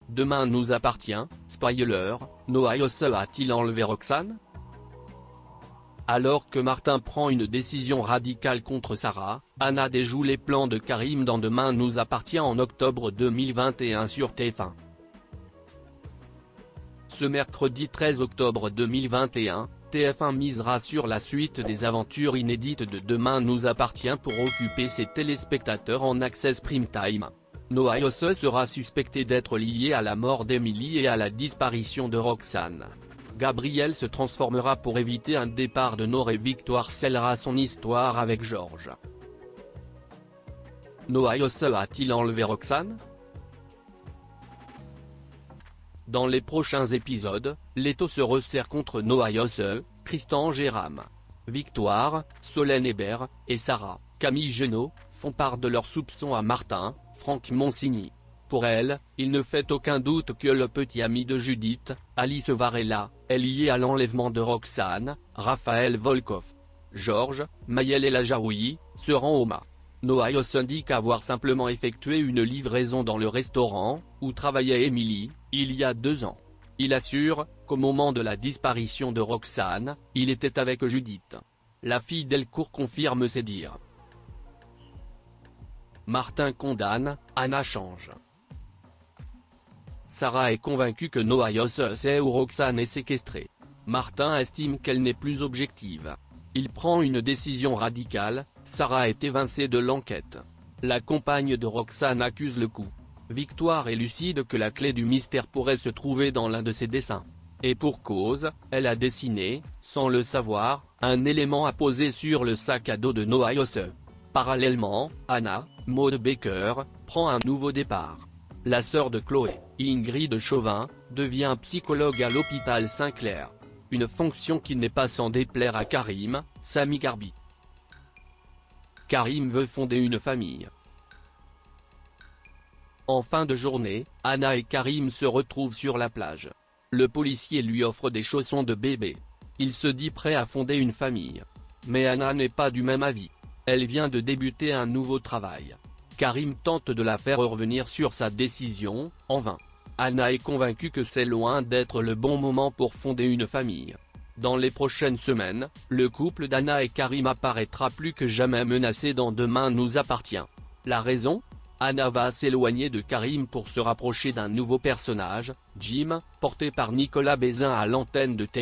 Demain nous appartient, spoiler, Noah Yosse a-t-il enlevé Roxane? Alors que Martin prend une décision radicale contre Sarah, Anna déjoue les plans de Karim dans Demain nous appartient en octobre 2021 sur TF1. Ce mercredi 13 octobre 2021, TF1 misera sur la suite des aventures inédites de Demain nous appartient pour occuper ses téléspectateurs en access prime time. Noah Yosse sera suspecté d'être lié à la mort d'Emily et à la disparition de Roxane. Gabriel se transformera pour éviter un départ de Nord et Victoire scellera son histoire avec Georges. Noah Yosse a-t-il enlevé Roxane? Dans les prochains épisodes, l'étau se resserre contre Noah Yosse, Tristan Jérôme, Victoire, Solène Hébert, et Sarah, Camille Genot, font part de leurs soupçons à Martin, Franck Monsigny. Pour elle, il ne fait aucun doute que le petit ami de Judith, Alice Varela, est lié à l'enlèvement de Roxane, Raphaël Volkov. Georges, Maëlle El Ajaoui, se rend au MA. Noah Yosse indique avoir simplement effectué une livraison dans le restaurant, où travaillait Emily, il y a 2 ans. Il assure, qu'au moment de la disparition de Roxane, il était avec Judith. La fille Delcourt confirme ses dires. Martin condamne, Anna change. Sarah est convaincue que Noah Yosse sait où Roxane est séquestrée. Martin estime qu'elle n'est plus objective. Il prend une décision radicale, Sarah est évincée de l'enquête. La compagne de Roxane accuse le coup. Victoire est lucide que la clé du mystère pourrait se trouver dans l'un de ses dessins. Et pour cause, elle a dessiné, sans le savoir, un élément à poser sur le sac à dos de Noah Yosse. Parallèlement, Anna, Maud Baker, prend un nouveau départ. La sœur de Chloé, Ingrid Chauvin, devient psychologue à l'hôpital Saint-Clair. Une fonction qui n'est pas sans déplaire à Karim, Sami Garbi. Karim veut fonder une famille. En fin de journée, Anna et Karim se retrouvent sur la plage. Le policier lui offre des chaussons de bébé. Il se dit prêt à fonder une famille. Mais Anna n'est pas du même avis. Elle vient de débuter un nouveau travail. Karim tente de la faire revenir sur sa décision, en vain. Anna est convaincue que c'est loin d'être le bon moment pour fonder une famille. Dans les prochaines semaines, le couple d'Anna et Karim apparaîtra plus que jamais menacé dans Demain nous appartient. La raison? Anna va s'éloigner de Karim pour se rapprocher d'un nouveau personnage, Jim, porté par Nicolas Bézin à l'antenne de TF1.